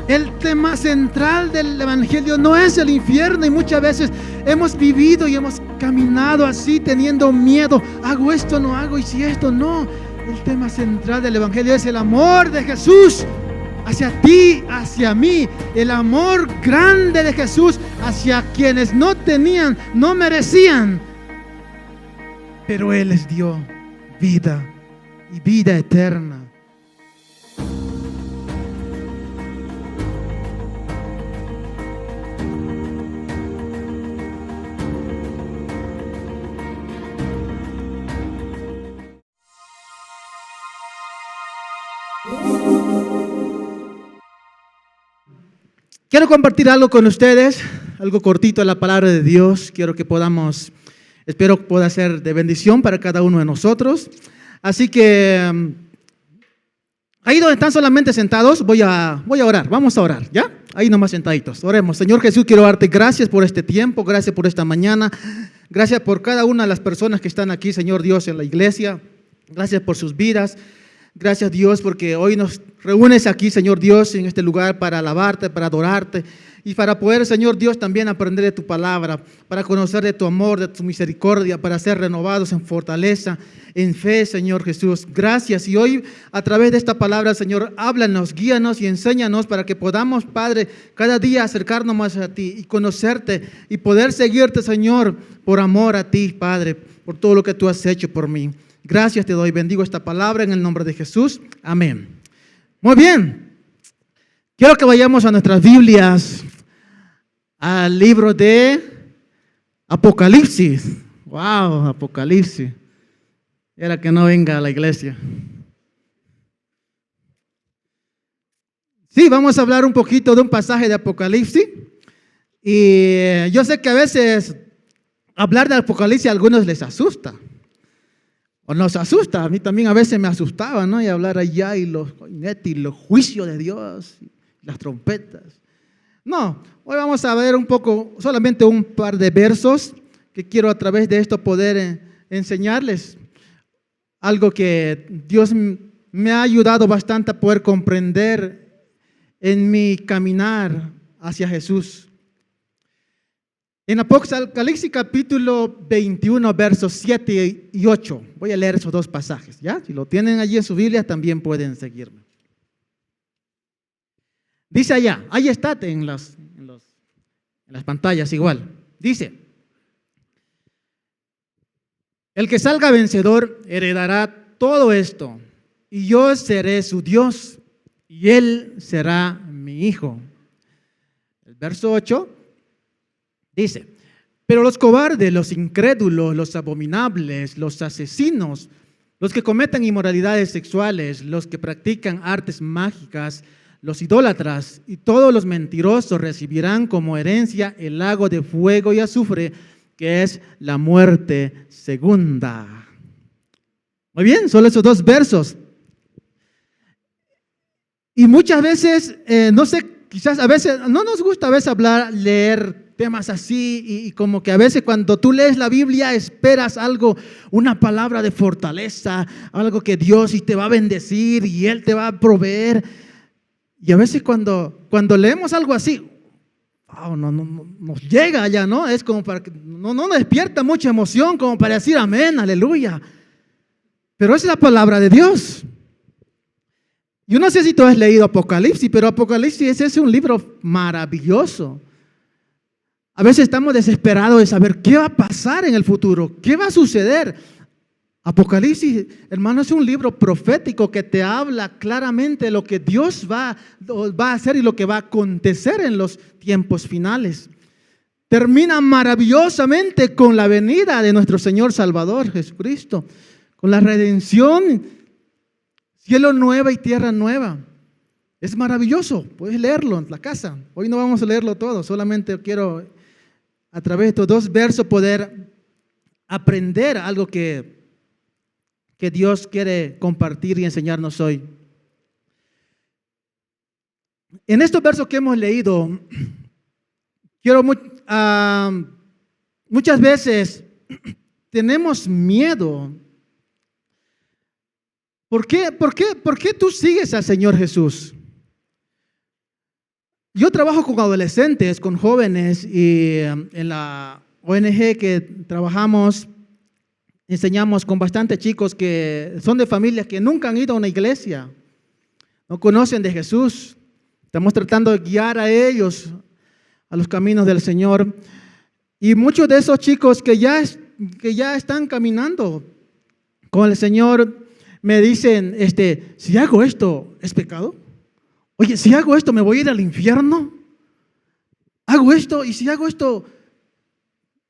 El tema central del Evangelio no es el infierno, y muchas veces hemos vivido y hemos caminado así teniendo miedo. Hago esto, no hago, y si esto no. El tema central del Evangelio es el amor de Jesús hacia ti, hacia mí. El amor grande de Jesús hacia quienes no tenían, no merecían, pero Él les dio vida y vida eterna. Quiero compartir algo con ustedes, algo cortito de la palabra de Dios. Quiero que podamos, espero que pueda ser de bendición para cada uno de nosotros. Así que, ahí donde están solamente sentados, voy a orar, vamos a orar, ¿ya? Ahí nomás sentaditos, oremos. Señor Jesús, quiero darte gracias por este tiempo, gracias por esta mañana, gracias por cada una de las personas que están aquí, Señor Dios, en la iglesia. Gracias por sus vidas. Gracias, Dios, porque hoy nos reúnes aquí, Señor Dios, en este lugar para alabarte, para adorarte y para poder, Señor Dios, también aprender de tu palabra, para conocer de tu amor, de tu misericordia, para ser renovados en fortaleza, en fe, Señor Jesús. Gracias. Y hoy, a través de esta palabra, Señor, háblanos, guíanos y enséñanos para que podamos, Padre, cada día acercarnos más a ti y conocerte y poder seguirte, Señor, por amor a ti, Padre, por todo lo que tú has hecho por mí. Gracias te doy, bendigo esta palabra en el nombre de Jesús, amén. Muy bien, quiero que vayamos a nuestras Biblias, al libro de Apocalipsis. Wow, Apocalipsis, era que no venga a la iglesia. Sí, vamos a hablar un poquito de un pasaje de Apocalipsis, y yo sé que a veces hablar de Apocalipsis a algunos les asusta. O nos asusta, a mí también a veces me asustaba, ¿no? Y hablar allá y los juicios de Dios, y las trompetas. No, hoy vamos a ver un poco, solamente un par de versos que quiero a través de esto poder enseñarles. Algo que Dios me ha ayudado bastante a poder comprender en mi caminar hacia Jesús. En Apocalipsis capítulo 21, versos 7 y 8. Voy a leer esos dos pasajes, ¿ya? Si lo tienen allí en su Biblia, también pueden seguirme. Dice allá, ahí está en las pantallas igual. Dice, el que salga vencedor heredará todo esto, y yo seré su Dios, y él será mi hijo. El verso 8. Dice, pero los cobardes, los incrédulos, los abominables, los asesinos, los que cometen inmoralidades sexuales, los que practican artes mágicas, los idólatras y todos los mentirosos recibirán como herencia el lago de fuego y azufre, que es la muerte segunda. Muy bien, solo esos dos versos. Y muchas veces, no sé, quizás a veces no nos gusta a veces leer temas así, y como que a veces cuando tú lees la Biblia esperas algo, una palabra de fortaleza, algo que Dios y te va a bendecir y Él te va a proveer. Y a veces cuando leemos algo así, wow, no nos llega allá, ¿no? Es como para que no nos despierta mucha emoción como para decir amén, aleluya. Pero es la palabra de Dios. Yo no sé si tú has leído Apocalipsis, pero Apocalipsis es un libro maravilloso. A veces estamos desesperados de saber qué va a pasar en el futuro, qué va a suceder. Apocalipsis, hermano, es un libro profético que te habla claramente de lo que Dios va a hacer y lo que va a acontecer en los tiempos finales. Termina maravillosamente con la venida de nuestro Señor Salvador Jesucristo, con la redención, cielo nueva y tierra nueva. Es maravilloso, puedes leerlo en la casa. Hoy no vamos a leerlo todo, solamente quiero a través de estos dos versos poder aprender algo que Dios quiere compartir y enseñarnos hoy. En estos versos que hemos leído, muchas veces tenemos miedo. ¿Por qué tú sigues al Señor Jesús? Yo trabajo con adolescentes, con jóvenes, y en la ONG que trabajamos, enseñamos con bastantes chicos que son de familias que nunca han ido a una iglesia, no conocen de Jesús. Estamos tratando de guiar a ellos a los caminos del Señor. Y muchos de esos chicos que ya están caminando con el Señor me dicen, si hago esto, ¿es pecado? Oye, si hago esto, ¿me voy a ir al infierno? Hago esto, y si hago esto,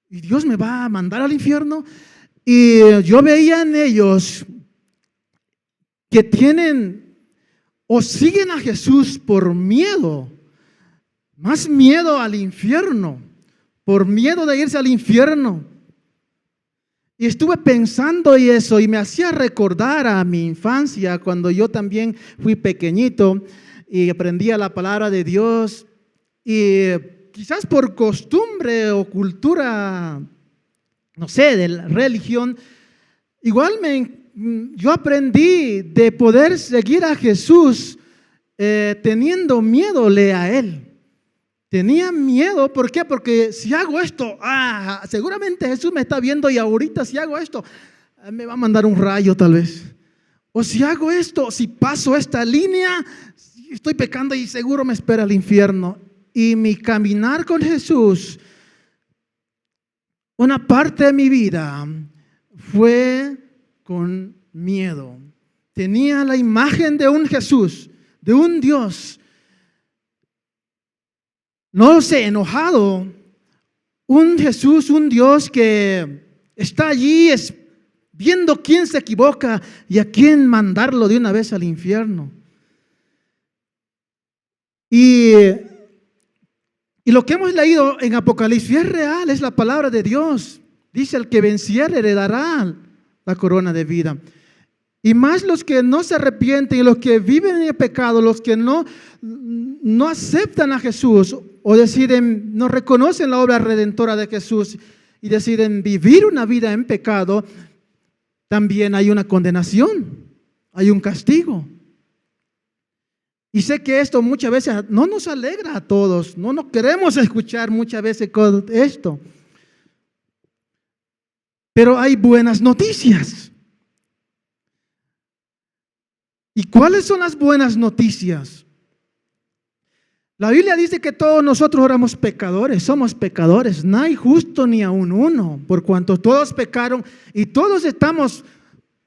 ¿y Dios me va a mandar al infierno? Y yo veía en ellos que tienen o siguen a Jesús por miedo, más miedo al infierno, por miedo de irse al infierno. Y estuve pensando en eso y me hacía recordar a mi infancia, cuando yo también fui pequeñito y aprendía la palabra de Dios, y quizás por costumbre o cultura, no sé, de la religión, igual yo aprendí de poder seguir a Jesús teniendo miedo a Él. Tenía miedo, ¿por qué? Porque si hago esto, seguramente Jesús me está viendo y ahorita si hago esto, me va a mandar un rayo tal vez. O si hago esto, si paso esta línea, estoy pecando y seguro me espera el infierno. Y mi caminar con Jesús, una parte de mi vida fue con miedo. Tenía la imagen de un Jesús, de un Dios, no sé, enojado, un Jesús, un Dios que está allí viendo quién se equivoca y a quién mandarlo de una vez al infierno. Y lo que hemos leído en Apocalipsis es real, es la palabra de Dios. Dice: el que venciere heredará la corona de vida. Y más los que no se arrepienten, los que viven en el pecado, los que no aceptan a Jesús o deciden, no reconocen la obra redentora de Jesús y deciden vivir una vida en pecado, también hay una condenación, hay un castigo. Y sé que esto muchas veces no nos alegra a todos, no nos queremos escuchar muchas veces esto. Pero hay buenas noticias. ¿Y cuáles son las buenas noticias? La Biblia dice que todos nosotros éramos pecadores, somos pecadores, no hay justo ni aun uno, por cuanto todos pecaron y todos estamos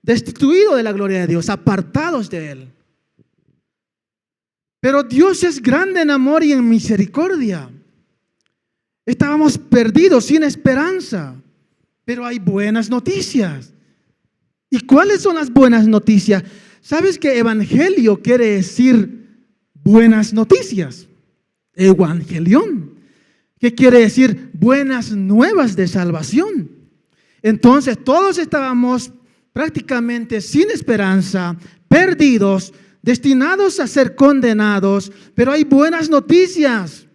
destituidos de la gloria de Dios, apartados de Él. Pero Dios es grande en amor y en misericordia. Estábamos perdidos, sin esperanza, pero hay buenas noticias. ¿Y cuáles son las buenas noticias? ¿Sabes que evangelio quiere decir buenas noticias? Evangelión, ¿qué quiere decir? Buenas nuevas de salvación. Entonces todos estábamos prácticamente sin esperanza, perdidos, destinados a ser condenados, pero hay buenas noticias.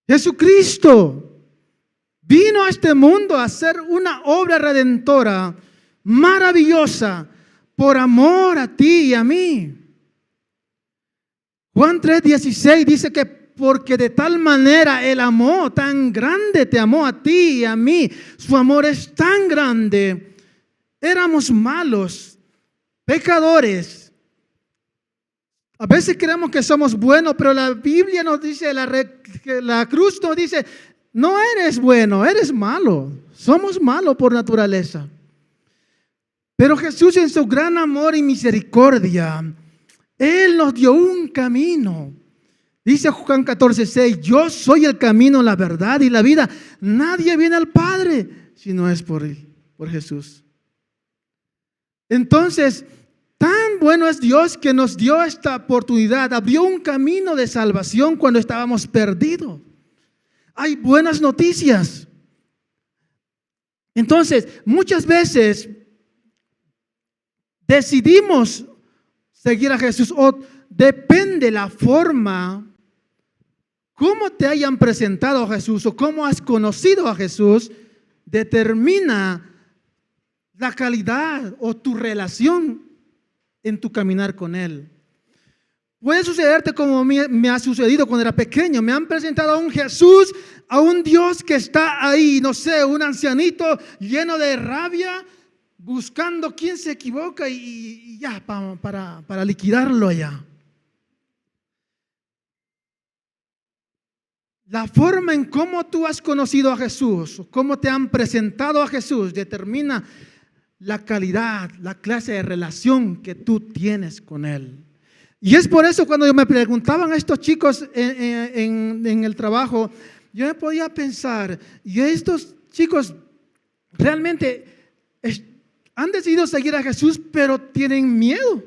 Jesucristo vino a este mundo a hacer una obra redentora maravillosa por amor a ti y a mí. Juan 3:16 dice que porque de tal manera Él amó, tan grande te amó a ti y a mí. Su amor es tan grande. Éramos malos, pecadores. A veces creemos que somos buenos, pero la Biblia nos dice, la cruz nos dice, no eres bueno, eres malo. Somos malos por naturaleza. Pero Jesús, en su gran amor y misericordia, Él nos dio un camino. Dice Juan 14:6, yo soy el camino, la verdad y la vida. Nadie viene al Padre si no es por Jesús. Entonces, tan bueno es Dios que nos dio esta oportunidad. Abrió un camino de salvación cuando estábamos perdidos. Hay buenas noticias. Entonces, muchas veces decidimos seguir a Jesús, o depende la forma, cómo te hayan presentado a Jesús o cómo has conocido a Jesús, determina la calidad o tu relación en tu caminar con Él. Puede sucederte como me ha sucedido cuando era pequeño. Me han presentado a un Jesús, a un Dios que está ahí, no sé, un ancianito lleno de rabia, buscando quién se equivoca y ya, para liquidarlo allá. La forma en cómo tú has conocido a Jesús, cómo te han presentado a Jesús, determina la calidad, la clase de relación que tú tienes con Él. Y es por eso cuando me preguntaban a estos chicos en el trabajo, yo me podía pensar, y estos chicos realmente han decidido seguir a Jesús, pero tienen miedo.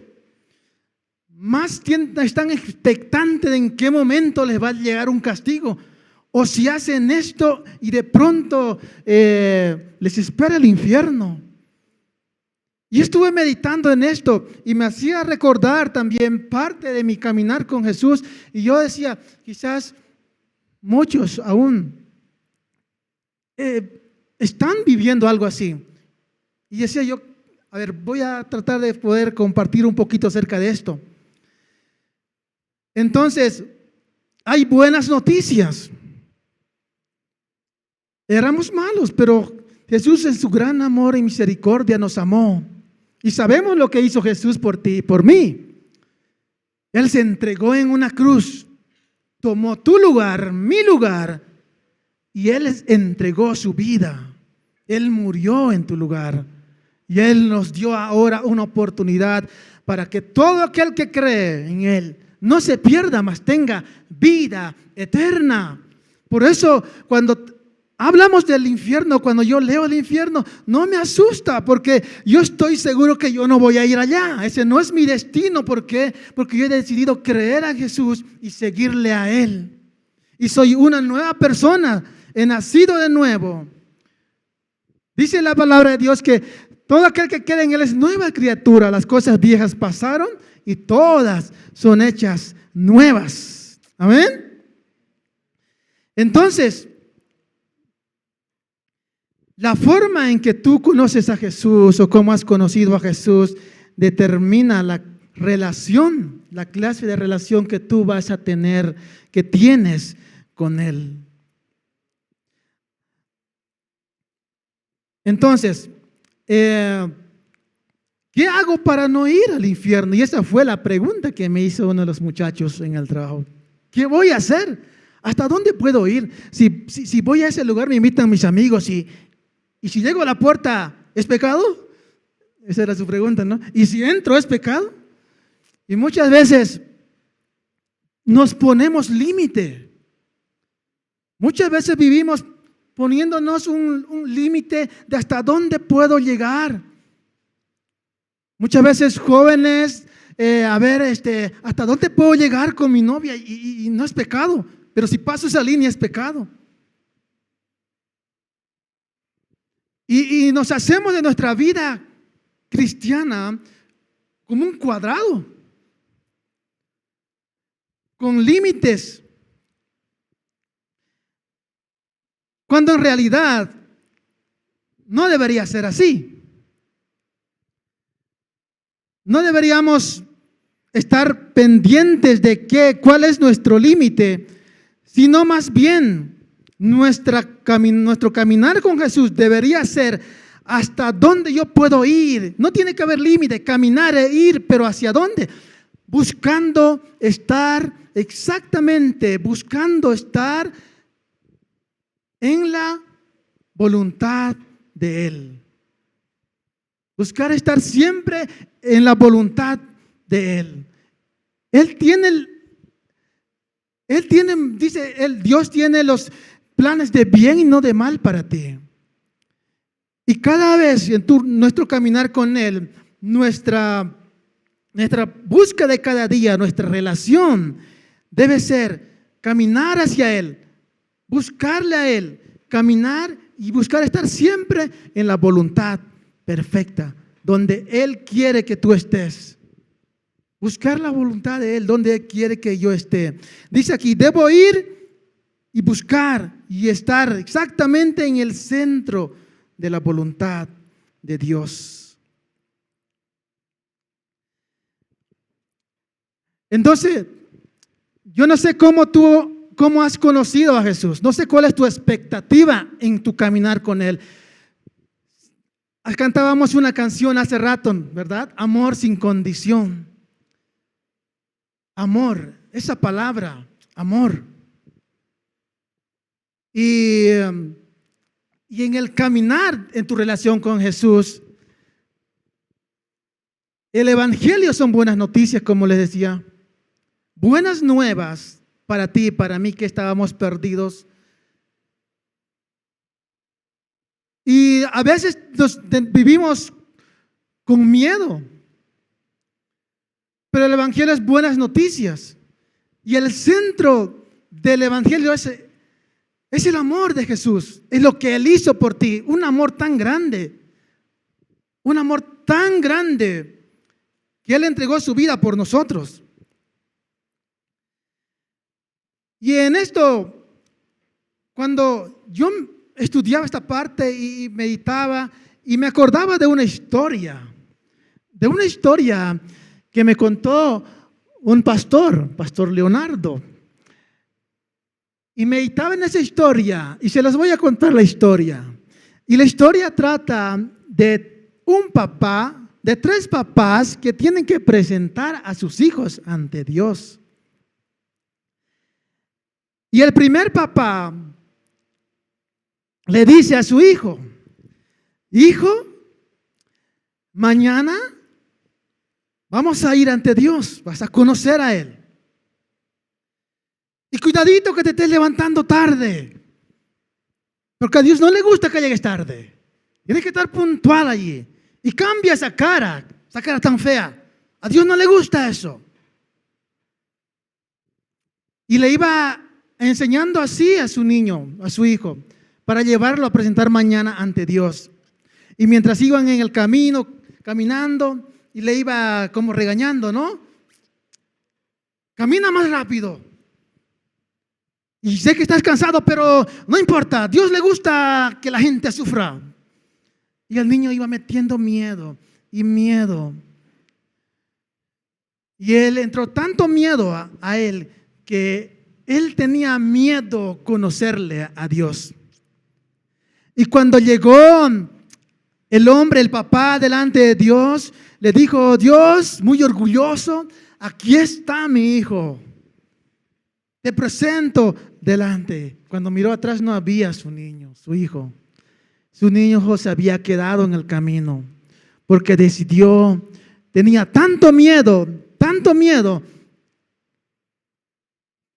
Más están expectantes de en qué momento les va a llegar un castigo. O si hacen esto y de pronto les espera el infierno. Y estuve meditando en esto y me hacía recordar también parte de mi caminar con Jesús. Y yo decía, quizás muchos aún están viviendo algo así. Y decía yo, a ver, voy a tratar de poder compartir un poquito acerca de esto. Entonces, hay buenas noticias. Éramos malos, pero Jesús en su gran amor y misericordia nos amó. Y sabemos lo que hizo Jesús por ti y por mí. Él se entregó en una cruz, tomó tu lugar, mi lugar, y Él entregó su vida. Él murió en tu lugar. Y Él nos dio ahora una oportunidad para que todo aquel que cree en Él no se pierda, mas tenga vida eterna. Por eso cuando hablamos del infierno, cuando yo leo el infierno, no me asusta porque yo estoy seguro que yo no voy a ir allá. Ese no es mi destino. ¿Por qué? Porque yo he decidido creer a Jesús y seguirle a Él. Y soy una nueva persona, he nacido de nuevo. Dice la palabra de Dios que todo aquel que quede en Él es nueva criatura. Las cosas viejas pasaron y todas son hechas nuevas. Amén. Entonces, la forma en que tú conoces a Jesús o cómo has conocido a Jesús determina la relación, la clase de relación que tú vas a tener, que tienes con Él. Entonces, ¿qué hago para no ir al infierno? Y esa fue la pregunta que me hizo uno de los muchachos en el trabajo. ¿Qué voy a hacer? ¿Hasta dónde puedo ir? Si voy a ese lugar, me invitan mis amigos y si llego a la puerta, ¿es pecado? Esa era su pregunta, ¿no? ¿Y si entro, es pecado? Y muchas veces nos ponemos límite. Muchas veces vivimos poniéndonos un límite de hasta dónde puedo llegar. Muchas veces jóvenes, hasta dónde puedo llegar con mi novia y no es pecado, pero si paso esa línea es pecado. Y nos hacemos de nuestra vida cristiana como un cuadrado, con límites, cuando en realidad no debería ser así. No deberíamos estar pendientes de cuál es nuestro límite, sino más bien nuestro caminar con Jesús debería ser hasta dónde yo puedo ir. No tiene que haber límite, caminar e ir, pero ¿hacia dónde? Buscando estar en la voluntad de Él. Buscar estar siempre en la voluntad de Él. Dios tiene los planes de bien y no de mal para ti. Y cada vez en nuestro caminar con Él, nuestra búsqueda de cada día, nuestra relación debe ser caminar hacia Él, buscarle a Él, caminar y buscar estar siempre en la voluntad perfecta, donde Él quiere que tú estés. Buscar la voluntad de Él, donde Él quiere que yo esté. Dice aquí, debo ir y buscar y estar exactamente en el centro de la voluntad de Dios. Entonces, yo no sé cómo has conocido a Jesús. No sé cuál es tu expectativa en tu caminar con Él. Cantábamos una canción hace rato, ¿verdad? Amor sin condición. Amor, esa palabra, amor. Y en el caminar en tu relación con Jesús, el evangelio son buenas noticias, como les decía. Buenas nuevas para ti y para mí que estábamos perdidos. Y a veces vivimos con miedo. Pero el evangelio es buenas noticias. Y el centro del evangelio es el amor de Jesús. Es lo que Él hizo por ti. Un amor tan grande. Un amor tan grande que Él entregó su vida por nosotros. Y en esto, cuando yo estudiaba esta parte y meditaba y me acordaba de una historia que me contó un pastor Leonardo. Y meditaba en esa historia y se las voy a contar la historia. Y la historia trata de un papá, de 3 papás que tienen que presentar a sus hijos ante Dios. Y el primer papá le dice a su hijo: hijo, mañana vamos a ir ante Dios, vas a conocer a Él. Y cuidadito que te estés levantando tarde, porque a Dios no le gusta que llegues tarde. Tienes que estar puntual allí. Y cambia esa cara tan fea. A Dios no le gusta eso. Y le iba enseñando así a su niño, a su hijo, para llevarlo a presentar mañana ante Dios. Y mientras iban en el camino, caminando, y le iba como regañando, ¿no? Camina más rápido. Y sé que estás cansado, pero no importa. A Dios le gusta que la gente sufra. Y el niño iba metiendo miedo y miedo. Y él entró tanto miedo a él que él tenía miedo conocerle a Dios. Y cuando llegó el hombre, el papá, delante de Dios, le dijo: Dios, muy orgulloso, aquí está mi hijo. Te presento delante. Cuando miró atrás no había su niño, su hijo. Su niño se había quedado en el camino porque tenía tanto miedo,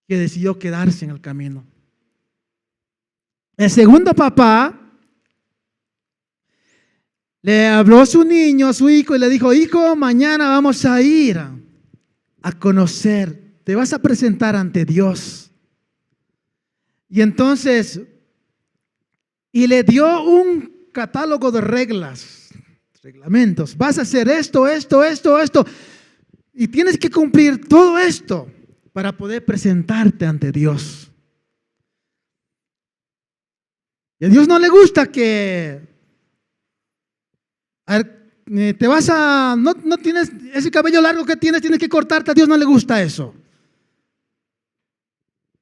que decidió quedarse en el camino. El segundo papá le habló a su niño, a su hijo, y le dijo: hijo, mañana vamos a ir a conocer, te vas a presentar ante Dios. Y entonces, y le dio un catálogo de reglamentos. Vas a hacer esto, y tienes que cumplir todo esto para poder presentarte ante Dios. Y a Dios no le gusta que no tienes ese cabello largo que tienes que cortarte. A Dios no le gusta eso.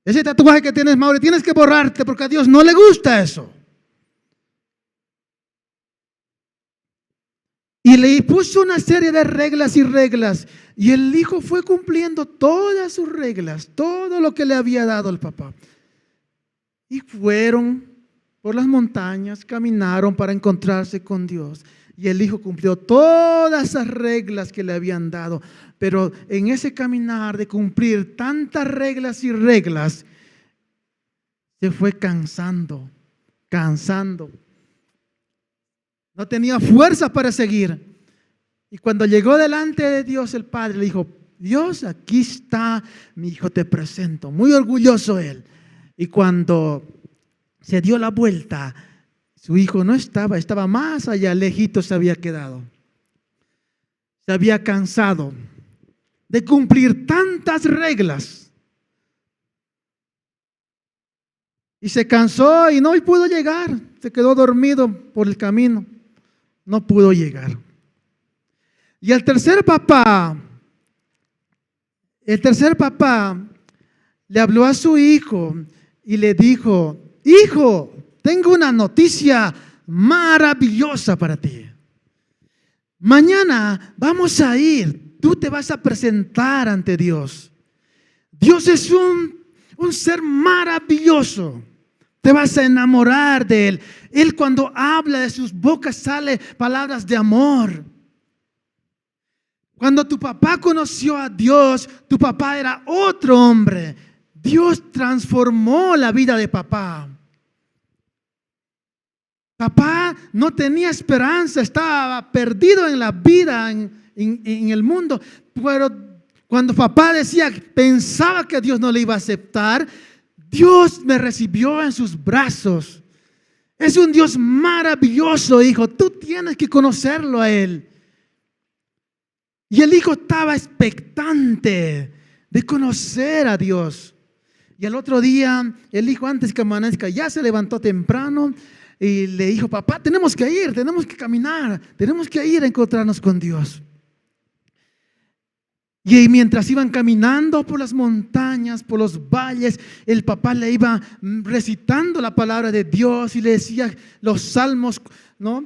Ese tatuaje que tienes, Mauri, tienes que borrarte, porque a Dios no le gusta eso. Y le puso una serie de reglas. Y el hijo fue cumpliendo todas sus reglas, todo lo que le había dado el papá. Y fueron por las montañas, caminaron para encontrarse con Dios. Y el hijo cumplió todas esas reglas que le habían dado. Pero en ese caminar de cumplir tantas reglas, se fue cansando. No tenía fuerza para seguir. Y cuando llegó delante de Dios, el padre le dijo: Dios, aquí está mi hijo, te presento. Muy orgulloso él. Y cuando se dio la vuelta, su hijo no estaba más allá, lejito se había quedado. Se había cansado de cumplir tantas reglas. Y se cansó y no pudo llegar. Se quedó dormido por el camino. No pudo llegar. Y el tercer papá, El tercer papá le habló a su hijo y le dijo: hijo, tengo una noticia maravillosa para ti. Mañana vamos a ir, tú te vas a presentar ante Dios. Dios es un ser maravilloso. Te vas a enamorar de Él. Él, cuando habla, de sus bocas sale palabras de amor. Cuando tu papá conoció a Dios, tu papá era otro hombre. Dios transformó la vida de papá. Papá no tenía esperanza, estaba perdido en la vida, en el mundo. Pero cuando papá pensaba que Dios no le iba a aceptar, Dios me recibió en sus brazos. Es un Dios maravilloso, hijo. Tú tienes que conocerlo a Él. Y el hijo estaba expectante de conocer a Dios. Y al otro día, el hijo, antes que amanezca, ya se levantó temprano y le dijo: papá, tenemos que ir, tenemos que caminar, tenemos que ir a encontrarnos con Dios. Y mientras iban caminando por las montañas, por los valles, el papá le iba recitando la palabra de Dios y le decía los salmos, ¿no?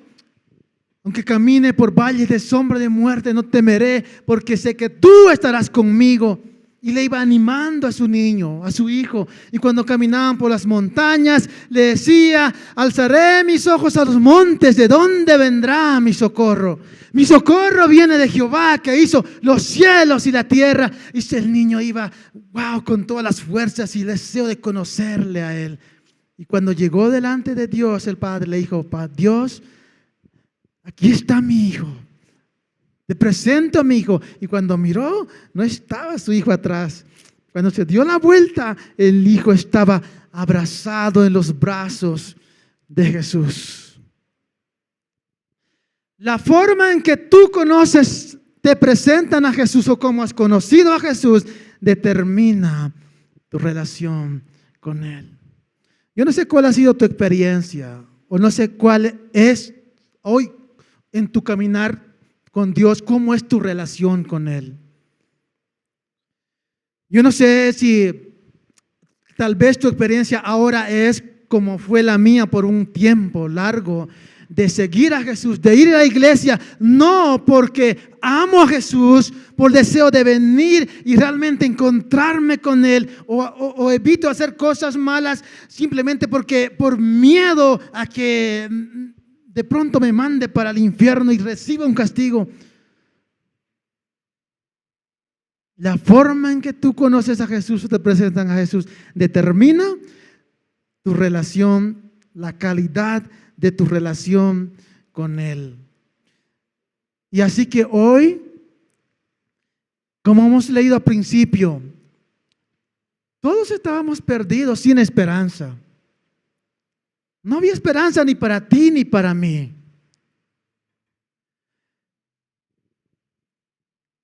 Aunque camine por valles de sombra de muerte, no temeré, porque sé que tú estarás conmigo. Y le iba animando a su niño, a su hijo. Y cuando caminaban por las montañas, le decía: alzaré mis ojos a los montes, ¿de dónde vendrá mi socorro? Mi socorro viene de Jehová, que hizo los cielos y la tierra. Y el niño iba, wow, con todas las fuerzas y el deseo de conocerle a Él. Y cuando llegó delante de Dios, el padre le dijo: Dios, aquí está mi hijo. Te presento a mi hijo. Y cuando miró, no estaba su hijo atrás. Cuando se dio la vuelta, el hijo estaba abrazado en los brazos de Jesús. La forma en que tú conoces, te presentan a Jesús, o cómo has conocido a Jesús, determina tu relación con Él. Yo no sé cuál ha sido tu experiencia, o no sé cuál es hoy en tu caminar con Dios, cómo es tu relación con Él. Yo no sé si tal vez tu experiencia ahora es como fue la mía por un tiempo largo, de seguir a Jesús, de ir a la iglesia, no porque amo a Jesús, por deseo de venir y realmente encontrarme con Él, o evito hacer cosas malas simplemente porque por miedo a que de pronto me mande para el infierno y reciba un castigo. La forma en que tú conoces a Jesús o te presentan a Jesús determina tu relación, la calidad de tu relación con Él. Y así que hoy, como hemos leído al principio, todos estábamos perdidos, sin esperanza. No había esperanza ni para ti ni para mí.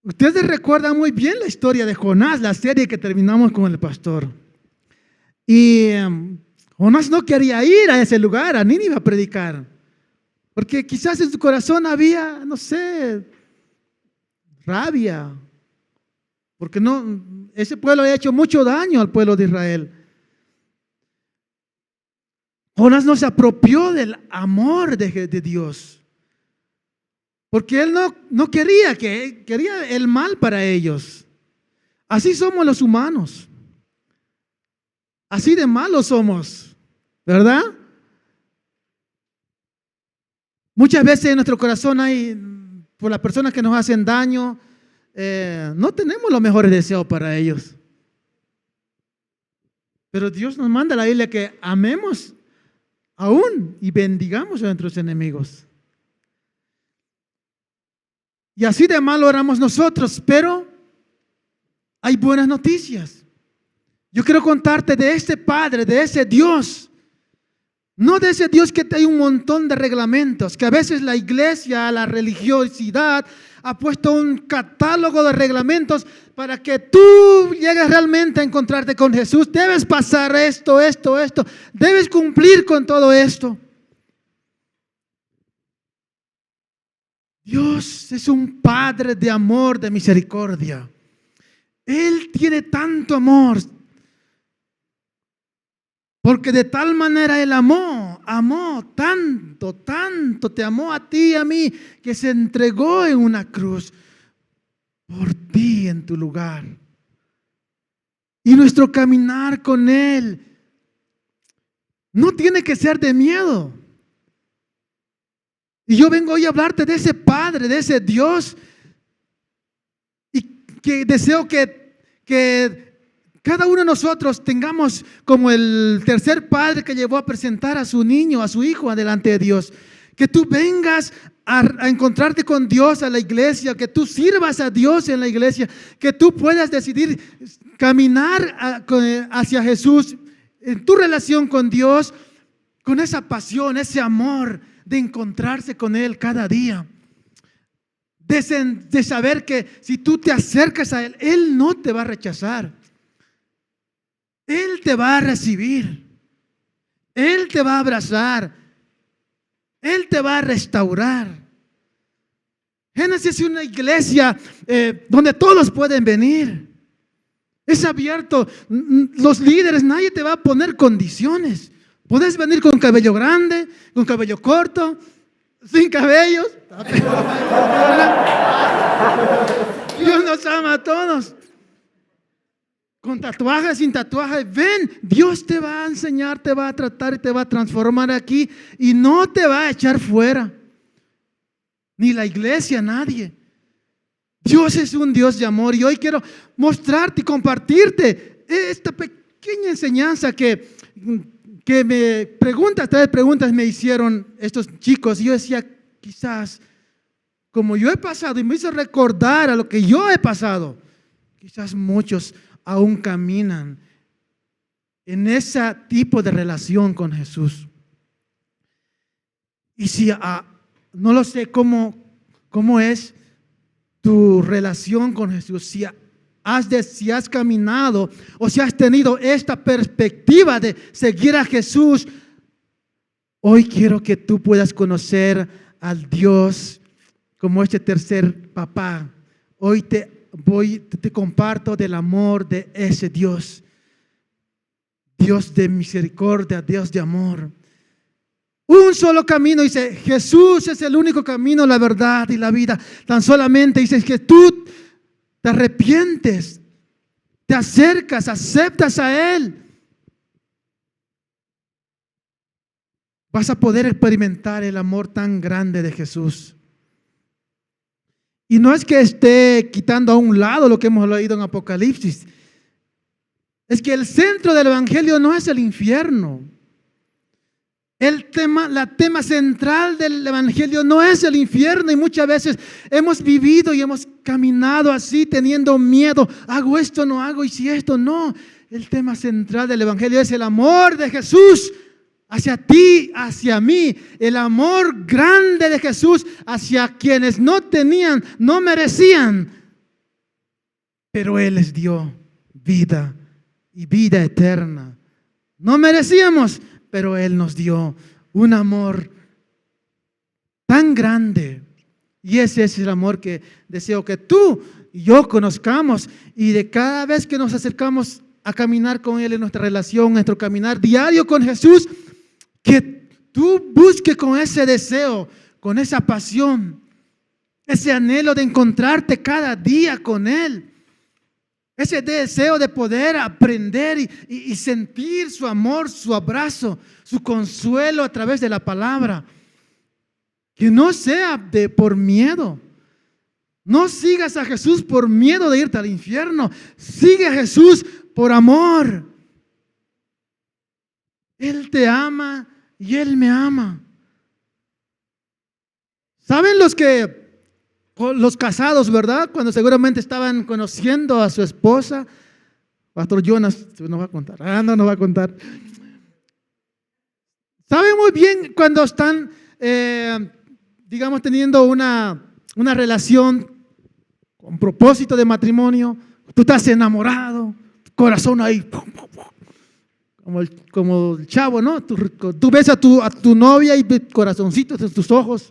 Ustedes recuerdan muy bien la historia de Jonás, la serie que terminamos con el pastor. Y Jonás no quería ir a ese lugar, a Nínive, a predicar. Porque quizás en su corazón había, no sé, rabia. Porque ese pueblo ha hecho mucho daño al pueblo de Israel. Jonás no se apropió del amor de Dios. Porque él no quería el mal para ellos. Así somos los humanos. Así de malos somos, ¿verdad? Muchas veces en nuestro corazón hay, por las personas que nos hacen daño, no tenemos los mejores deseos para ellos. Pero Dios nos manda a la Biblia que amemos aún y bendigamos a nuestros enemigos. Y así de malo éramos nosotros, pero hay buenas noticias. Yo quiero contarte de este Padre, de ese Dios. No de ese Dios que hay un montón de reglamentos, que a veces la iglesia, la religiosidad ha puesto un catálogo de reglamentos para que tú llegues realmente a encontrarte con Jesús. Debes pasar esto. Debes cumplir con todo esto. Dios es un Padre de amor, de misericordia. Él tiene tanto amor, porque de tal manera Él amó tanto te amó a ti y a mí, que se entregó en una cruz por ti en tu lugar. Y nuestro caminar con Él no tiene que ser de miedo. Y yo vengo hoy a hablarte de ese Padre, de ese Dios, y que deseo que cada uno de nosotros tengamos como el tercer padre que llevó a presentar a su niño, a su hijo, delante de Dios. Que tú vengas a encontrarte con Dios a la iglesia, que tú sirvas a Dios en la iglesia, que tú puedas decidir caminar hacia Jesús en tu relación con Dios, con esa pasión, ese amor de encontrarse con Él cada día. De saber que si tú te acercas a Él, Él no te va a rechazar. Él te va a recibir. Él te va a abrazar. Él te va a restaurar. Génesis es una iglesia donde todos pueden venir. Es abierto. Los líderes, nadie te va a poner condiciones. Puedes venir con cabello grande, con cabello corto, sin cabellos. Dios nos ama a todos. Con tatuajes, sin tatuajes. Ven, Dios te va a enseñar, te va a tratar y te va a transformar aquí. Y no te va a echar fuera. Ni la iglesia, nadie. Dios es un Dios de amor. Y hoy quiero mostrarte y compartirte esta pequeña enseñanza que tres preguntas me hicieron estos chicos. Y yo decía, quizás, como yo he pasado, y me hizo recordar a lo que yo he pasado, quizás muchos aún caminan en ese tipo de relación con Jesús. Y si no lo sé cómo es tu relación con Jesús, si has caminado o si has tenido esta perspectiva de seguir a Jesús, hoy quiero que tú puedas conocer al Dios como este tercer papá. Hoy te comparto del amor de ese Dios. Dios de misericordia, Dios de amor. Un solo camino, dice, Jesús es el único camino, la verdad y la vida. Tan solamente dice que tú te arrepientes, te acercas, aceptas a Él. Vas a poder experimentar el amor tan grande de Jesús. Y no es que esté quitando a un lado lo que hemos leído en Apocalipsis. Es que el centro del evangelio no es el infierno. La tema central del evangelio no es el infierno. Y muchas veces hemos vivido y hemos caminado así teniendo miedo. Hago esto, no hago, y si esto no. El tema central del evangelio es el amor de Jesús hacia ti, hacia mí. El amor grande de Jesús hacia quienes no tenían, no merecían, pero Él les dio vida y vida eterna. No merecíamos, pero Él nos dio un amor tan grande. Y ese es el amor que deseo que tú y yo conozcamos, y de cada vez que nos acercamos a caminar con Él en nuestra relación, nuestro caminar diario con Jesús, que tú busques con ese deseo, con esa pasión, ese anhelo de encontrarte cada día con Él. Ese deseo de poder aprender y sentir su amor, su abrazo, su consuelo a través de la palabra. Que no sea por miedo. No sigas a Jesús por miedo de irte al infierno. Sigue a Jesús por amor. Él te ama y Él me ama. ¿Saben los casados, verdad? Cuando seguramente estaban conociendo a su esposa. Pastor Jonas nos va a contar. No nos va a contar. Saben muy bien cuando están, digamos, teniendo una relación con propósito de matrimonio. Tú estás enamorado, corazón ahí, como el chavo, ¿no? Tú ves a tu novia y corazoncitos en tus ojos.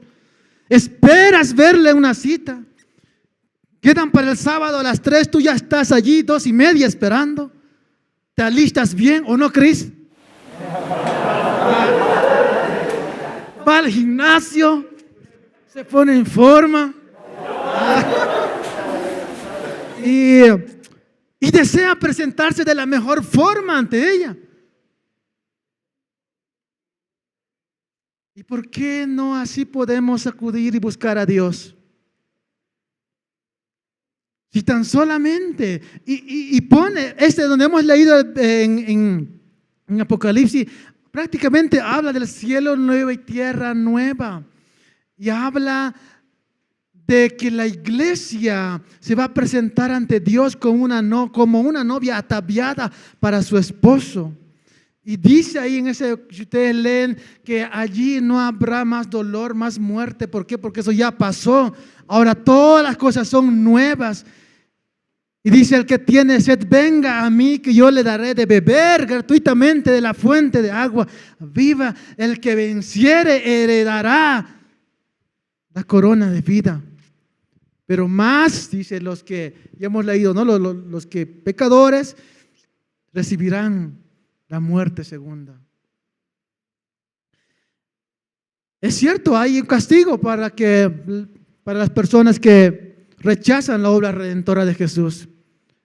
Esperas verle una cita. Quedan para el sábado a las 3, tú ya estás allí 2:30 esperando. ¿Te alistas bien o no, Cris? Va al gimnasio, se pone en forma y desea presentarse de la mejor forma ante ella. ¿Y por qué no así podemos acudir y buscar a Dios? Si tan solamente, y pone, donde hemos leído en Apocalipsis, prácticamente habla del cielo nuevo y tierra nueva. Y habla de que la iglesia se va a presentar ante Dios como una novia ataviada para su esposo. Y dice ahí en ese, si ustedes leen, que allí no habrá más dolor, más muerte. ¿Por qué? Porque eso ya pasó. Ahora todas las cosas son nuevas. Y dice: el que tiene sed, venga a mí, que yo le daré de beber gratuitamente de la fuente de agua viva. El que venciere heredará la corona de vida. Pero más, dice, los que ya hemos leído, ¿no? Los que pecadores recibirán la muerte segunda. Es cierto, hay un castigo para las personas que rechazan la obra redentora de Jesús.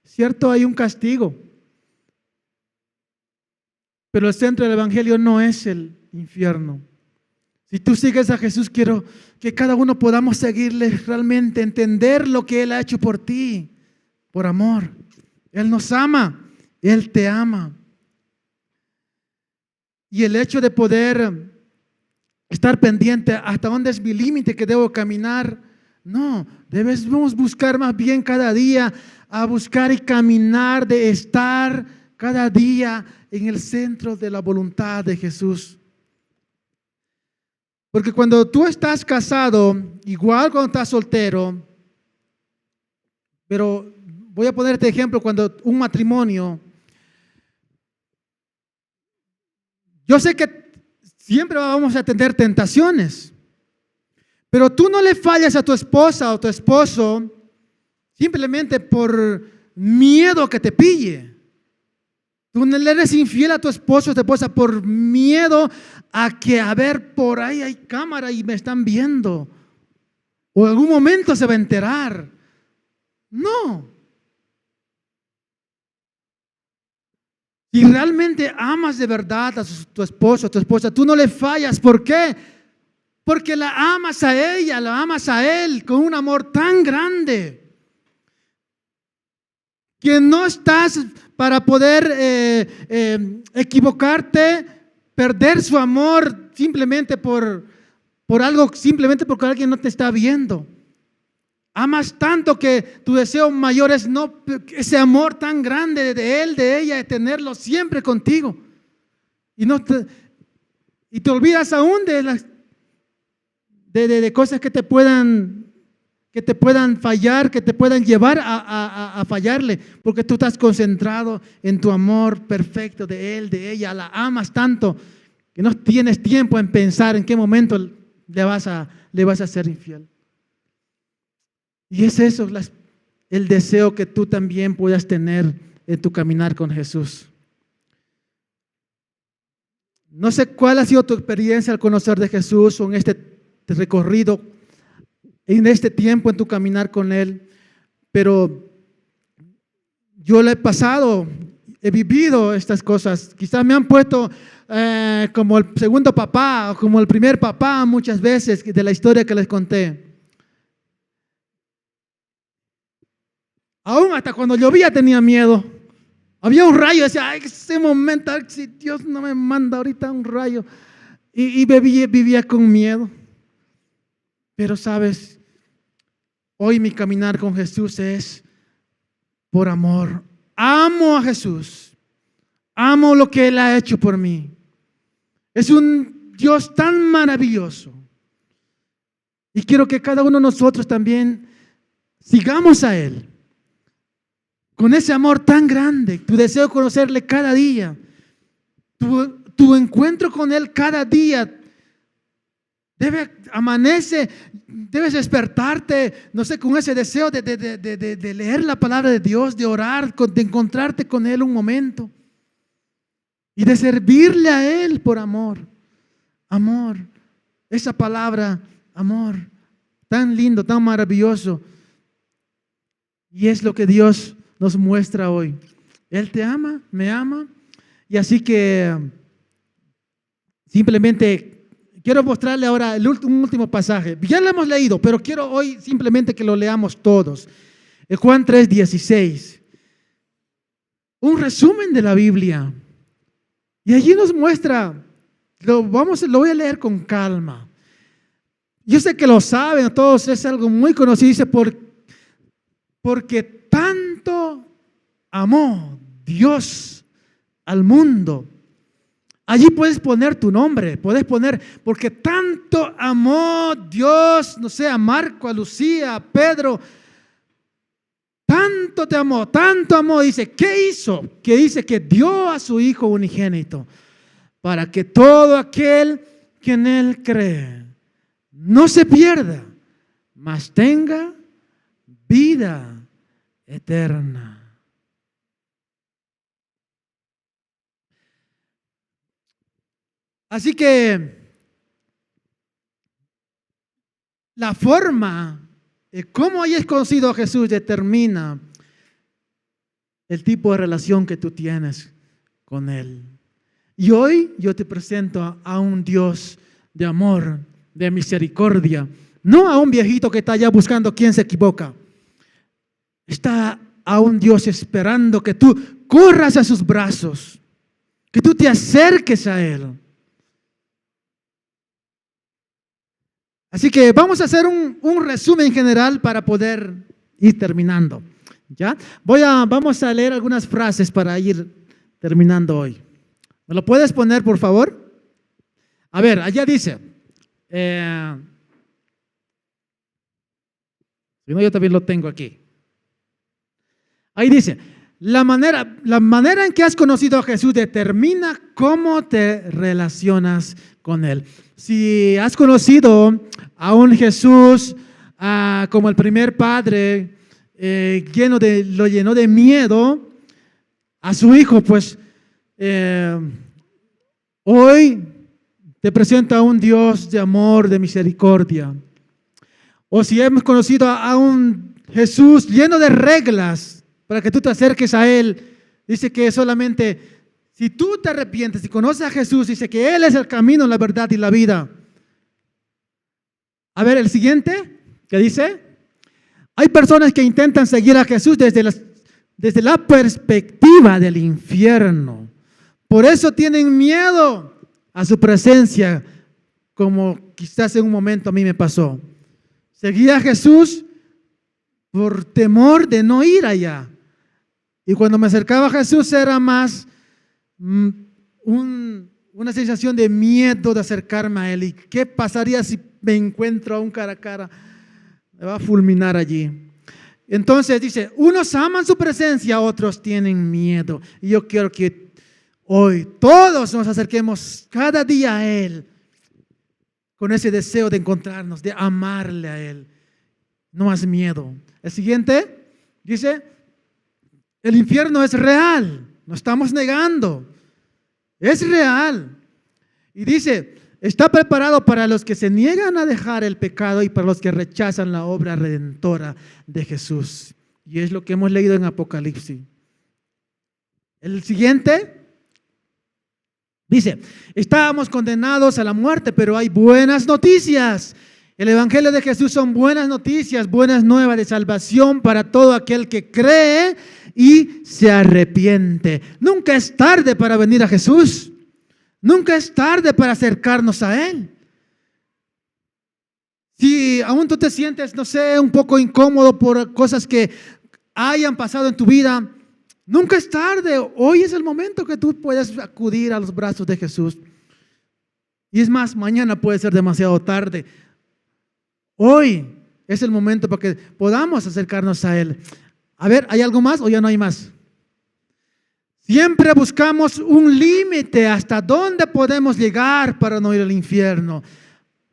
Cierto, hay un castigo. Pero el centro del evangelio no es el infierno. Si tú sigues a Jesús, quiero que cada uno podamos seguirle realmente, entender lo que Él ha hecho por ti, por amor. Él nos ama, Él te ama. Y el hecho de poder estar pendiente hasta dónde es mi límite que debo caminar, no, debemos buscar más bien cada día, a buscar y caminar de estar cada día en el centro de la voluntad de Jesús. Porque cuando tú estás casado, igual cuando estás soltero, pero voy a ponerte ejemplo, cuando un matrimonio, yo sé que siempre vamos a tener tentaciones, pero tú no le fallas a tu esposa o tu esposo simplemente por miedo que te pille. Tú no le eres infiel a tu esposo o tu esposa por miedo a que, a ver, por ahí hay cámara y me están viendo, o en algún momento se va a enterar. No. Si realmente amas de verdad a tu esposo, a tu esposa, tú no le fallas. ¿Por qué? Porque la amas a ella, la amas a él con un amor tan grande que no estás para poder equivocarte, perder su amor simplemente por algo, simplemente porque alguien no te está viendo. Amas tanto que tu deseo mayor es no ese amor tan grande de él, de ella, de tenerlo siempre contigo. Y te olvidas aún de cosas que te puedan fallar, que te puedan llevar a fallarle, porque tú estás concentrado en tu amor perfecto de él, de ella. La amas tanto que no tienes tiempo en pensar en qué momento le vas a ser infiel. Y es eso, el deseo que tú también puedas tener en tu caminar con Jesús. No sé cuál ha sido tu experiencia al conocer de Jesús o en este recorrido, en este tiempo en tu caminar con Él, pero yo lo he pasado, he vivido estas cosas. Quizás me han puesto como el segundo papá o como el primer papá muchas veces de la historia que les conté. Aún hasta cuando llovía tenía miedo. Había un rayo, decía: ay, ese momento, si Dios no me manda ahorita un rayo. Y vivía con miedo. Pero sabes, hoy mi caminar con Jesús es por amor. Amo a Jesús. Amo lo que Él ha hecho por mí. Es un Dios tan maravilloso. Y quiero que cada uno de nosotros también sigamos a Él. Con ese amor tan grande, tu deseo de conocerle cada día, tu encuentro con Él cada día, Debes despertarte, no sé, con ese deseo de leer la palabra de Dios, de orar, de encontrarte con Él un momento y de servirle a Él por amor. Amor, esa palabra, amor, tan lindo, tan maravilloso. Y es lo que Dios nos muestra hoy. Él te ama, me ama. Y así que simplemente quiero mostrarle ahora un último pasaje. Ya lo hemos leído, pero quiero hoy simplemente que lo leamos todos. El Juan 3:16. Un resumen de la Biblia. Y allí nos muestra, lo voy a leer con calma. Yo sé que lo saben todos, es algo muy conocido. Dice, porque tanto amó Dios al mundo. Allí puedes poner tu nombre, puedes poner, porque tanto amó Dios, no sé, a Marco, a Lucía, a Pedro, tanto amó, dice, ¿qué hizo? Que dice que dio a su Hijo unigénito, para que todo aquel que en Él cree no se pierda, mas tenga vida eterna. Así que la forma de cómo hayas conocido a Jesús determina el tipo de relación que tú tienes con Él. Y hoy yo te presento a un Dios de amor, de misericordia, no a un viejito que está allá buscando quién se equivoca. Está a un Dios esperando que tú corras a sus brazos, que tú te acerques a Él. Así que vamos a hacer un resumen general para poder ir terminando. ¿Ya? Vamos a leer algunas frases para ir terminando hoy. ¿Me lo puedes poner, por favor? A ver, allá dice. Si no, yo también lo tengo aquí. Ahí dice, la manera en que has conocido a Jesús determina cómo te relacionas con Él. Si has conocido a un Jesús como el primer padre, lo llenó de miedo a su Hijo, pues hoy te presenta a un Dios de amor, de misericordia. O si hemos conocido a un Jesús lleno de reglas para que tú te acerques a Él, dice que solamente si tú te arrepientes y conoces a Jesús, dice que Él es el camino, la verdad y la vida. A ver, el siguiente, ¿qué dice? Hay personas que intentan seguir a Jesús desde la perspectiva del infierno. Por eso tienen miedo a su presencia, como quizás en un momento a mí me pasó. Seguía a Jesús por temor de no ir allá. Y cuando me acercaba a Jesús era más una sensación de miedo de acercarme a Él. ¿Y qué pasaría si me encuentro a un cara a cara? Me va a fulminar allí. Entonces dice, unos aman su presencia, otros tienen miedo. Y yo quiero que hoy todos nos acerquemos cada día a Él con ese deseo de encontrarnos, de amarle a Él. No más miedo. El siguiente dice, el infierno es real, no estamos negando, es real. Y dice, está preparado para los que se niegan a dejar el pecado y para los que rechazan la obra redentora de Jesús. Y es lo que hemos leído en Apocalipsis. El siguiente dice, estábamos condenados a la muerte, pero hay buenas noticias. El Evangelio de Jesús son buenas noticias, buenas nuevas de salvación para todo aquel que cree y se arrepiente. Nunca es tarde para venir a Jesús. Nunca es tarde para acercarnos a Él. Si aún tú te sientes, no sé, un poco incómodo por cosas que hayan pasado en tu vida, nunca es tarde. Hoy es el momento que tú puedes acudir a los brazos de Jesús. Y es más, mañana puede ser demasiado tarde. Hoy es el momento para que podamos acercarnos a Él. A ver, ¿hay algo más o ya no hay más? Siempre buscamos un límite hasta dónde podemos llegar para no ir al infierno.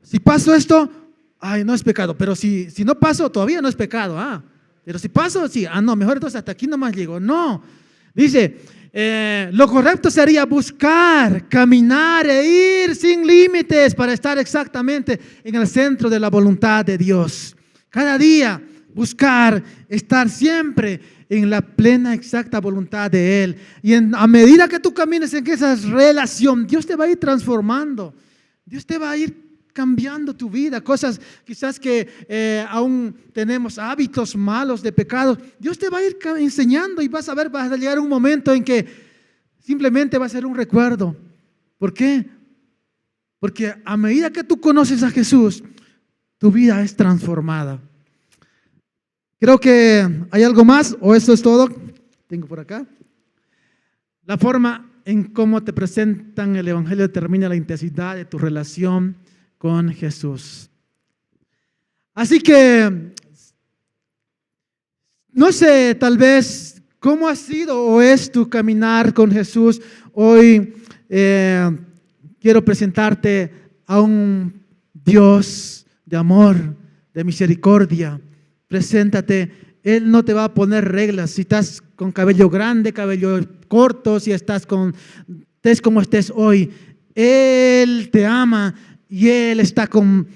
si paso esto, ay, no es pecado, pero si no paso, todavía no es pecado, pero si paso, sí, no, mejor entonces hasta aquí nomás llego. No, dice, lo correcto sería buscar, caminar e ir sin límites para estar exactamente en el centro de la voluntad de Dios. Cada día buscar estar siempre en la plena, exacta voluntad de Él. Y a medida que tú camines en esa relación, Dios te va a ir transformando. Dios te va a ir cambiando tu vida. Cosas quizás que aún tenemos hábitos malos de pecados. Dios te va a ir enseñando y vas a ver, vas a llegar un momento en que simplemente va a ser un recuerdo. ¿Por qué? Porque a medida que tú conoces a Jesús, tu vida es transformada. Creo que hay algo más, o eso es todo. Tengo por acá. La forma en cómo te presentan el Evangelio determina la intensidad de tu relación con Jesús. Así que, no sé, tal vez, ¿cómo ha sido o es tu caminar con Jesús? Hoy quiero presentarte a un Dios de amor, de misericordia. Preséntate, Él no te va a poner reglas. Si estás con cabello grande, cabello corto, si estés como estés hoy, Él te ama y Él está con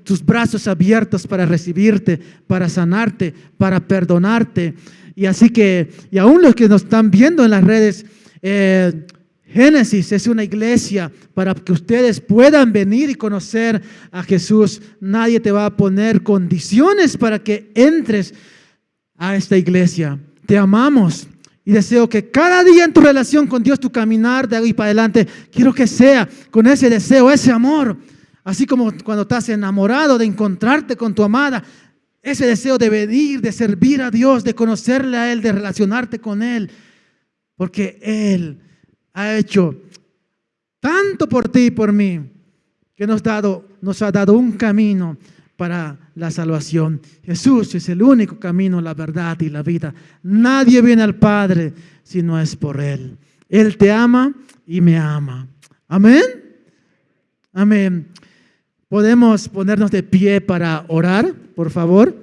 tus brazos abiertos para recibirte, para sanarte, para perdonarte. Y así que, y aún los que nos están viendo en las redes, Génesis es una iglesia para que ustedes puedan venir y conocer a Jesús. Nadie te va a poner condiciones para que entres a esta iglesia. Te amamos y deseo que cada día en tu relación con Dios, tu caminar de ahí para adelante, quiero que sea con ese deseo, ese amor. Así como cuando estás enamorado de encontrarte con tu amada, ese deseo de venir, de servir a Dios, de conocerle a Él, de relacionarte con Él. Porque Él ha hecho tanto por ti y por mí, que nos ha dado un camino para la salvación. Jesús es el único camino, la verdad y la vida. Nadie viene al Padre si no es por Él. Él te ama y me ama. Amén. Amén. Podemos ponernos de pie para orar, por favor.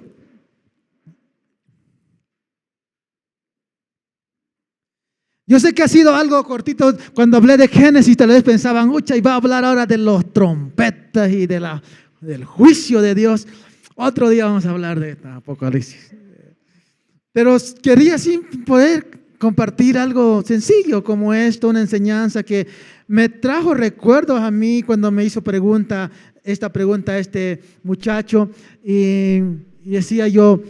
Yo sé que ha sido algo cortito. Cuando hablé de Génesis, tal vez pensaban, ucha, y va a hablar ahora de los trompetas y del juicio de Dios. Otro día vamos a hablar de Apocalipsis. Pero quería sí poder compartir algo sencillo como esto, una enseñanza que me trajo recuerdos a mí cuando me hizo esta pregunta este muchacho. Y decía yo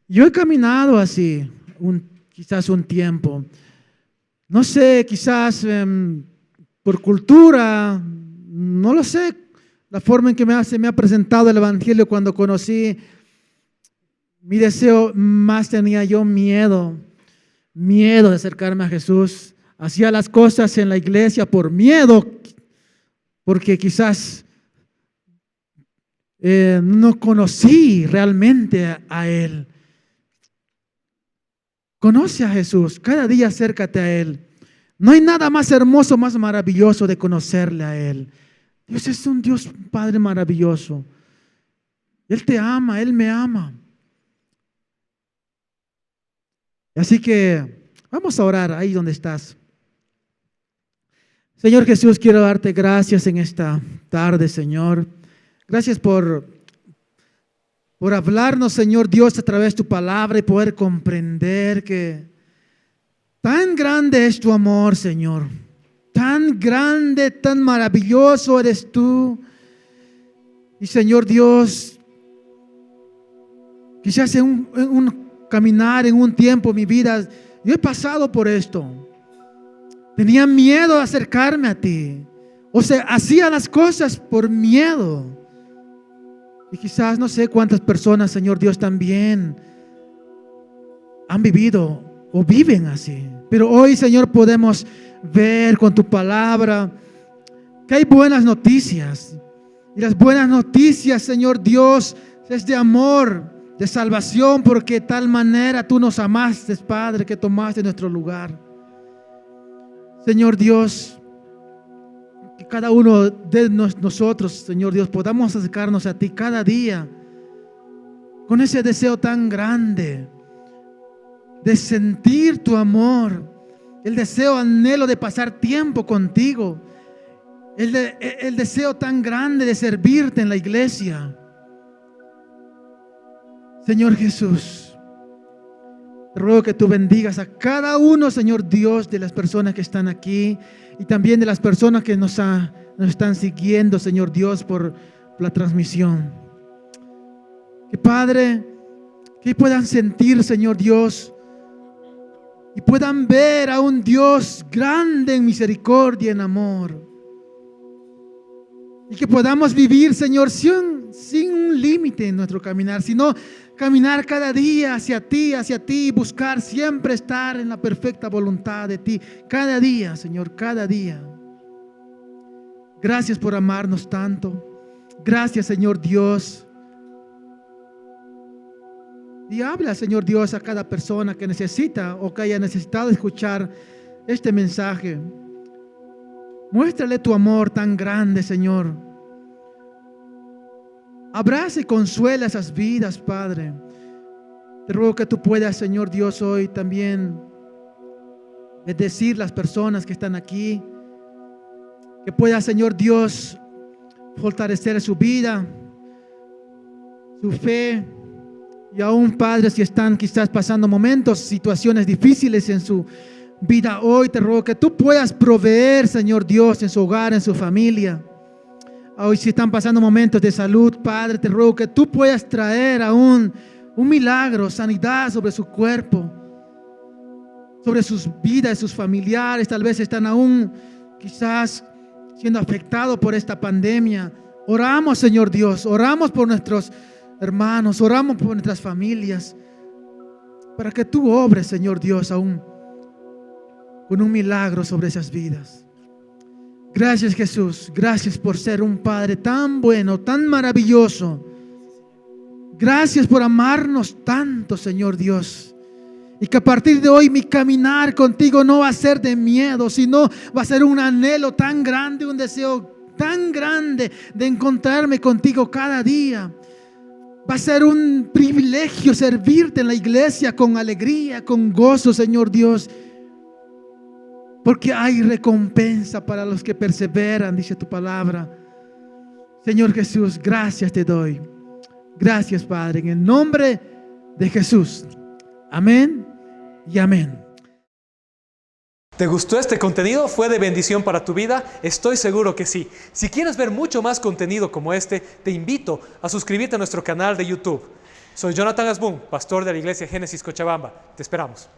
he caminado así, quizás un tiempo. No sé, quizás por cultura, no lo sé, la forma en que se me ha presentado el Evangelio cuando conocí, mi deseo más tenía yo miedo de acercarme a Jesús. Hacía las cosas en la iglesia por miedo, porque quizás no conocí realmente a Él. Conoce a Jesús, cada día acércate a Él. No hay nada más hermoso, más maravilloso de conocerle a Él. Dios es un Dios Padre maravilloso. Él te ama, Él me ama. Así que vamos a orar ahí donde estás. Señor Jesús, quiero darte gracias en esta tarde, Señor. Gracias por hablarnos, Señor Dios, a través de tu palabra y poder comprender que tan grande es tu amor, Señor. Tan grande, tan maravilloso eres tú. Y Señor Dios, quizás en un caminar, en un tiempo en mi vida, yo he pasado por esto. Tenía miedo de acercarme a ti. O sea, hacía las cosas por miedo. Y quizás no sé cuántas personas, Señor Dios, también han vivido o viven así. Pero hoy, Señor, podemos ver con tu palabra que hay buenas noticias. Y las buenas noticias, Señor Dios, es de amor, de salvación, porque de tal manera tú nos amaste, Padre, que tomaste nuestro lugar. Señor Dios, que cada uno de nosotros, Señor Dios, podamos acercarnos a ti cada día con ese deseo tan grande de sentir tu amor, el deseo, anhelo de pasar tiempo contigo, el deseo tan grande de servirte en la iglesia. Señor Jesús, te ruego que tú bendigas a cada uno, Señor Dios, de las personas que están aquí y también de las personas que nos están siguiendo, Señor Dios, por la transmisión. Que Padre, que puedan sentir, Señor Dios, y puedan ver a un Dios grande en misericordia, en amor. Y que podamos vivir, Señor, sin un límite en nuestro caminar, sino caminar cada día hacia ti, buscar siempre estar en la perfecta voluntad de ti. Cada día, Señor, cada día. Gracias por amarnos tanto. Gracias, Señor Dios. Y habla, Señor Dios, a cada persona que necesita o que haya necesitado escuchar este mensaje. Muéstrale tu amor tan grande, Señor. Abraza y consuela esas vidas, Padre. Te ruego que tú puedas, Señor Dios, hoy también bendecir las personas que están aquí. Que pueda, Señor Dios, fortalecer su vida, su fe. Y aún, Padre, si están quizás pasando momentos, situaciones difíciles en su vida hoy, te ruego que tú puedas proveer, Señor Dios, en su hogar, en su familia. Hoy si están pasando momentos de salud, Padre, te ruego que tú puedas traer aún un milagro, sanidad sobre su cuerpo, sobre sus vidas, sus familiares. Tal vez están aún quizás siendo afectados por esta pandemia. Oramos, Señor Dios, oramos por nuestros hermanos, oramos por nuestras familias, para que tú obres, Señor Dios, aún con un milagro sobre esas vidas. Gracias, Jesús. Gracias por ser un Padre tan bueno, tan maravilloso. Gracias por amarnos tanto, Señor Dios. Y que a partir de hoy mi caminar contigo no va a ser de miedo, sino va a ser un anhelo tan grande, un deseo tan grande de encontrarme contigo cada día. Va a ser un privilegio servirte en la iglesia con alegría, con gozo, Señor Dios. Porque hay recompensa para los que perseveran, dice tu palabra. Señor Jesús, gracias te doy. Gracias, Padre, en el nombre de Jesús. Amén y amén. ¿Te gustó este contenido? ¿Fue de bendición para tu vida? Estoy seguro que sí. Si quieres ver mucho más contenido como este, te invito a suscribirte a nuestro canal de YouTube. Soy Jonathan Asbun, pastor de la iglesia Génesis Cochabamba. Te esperamos.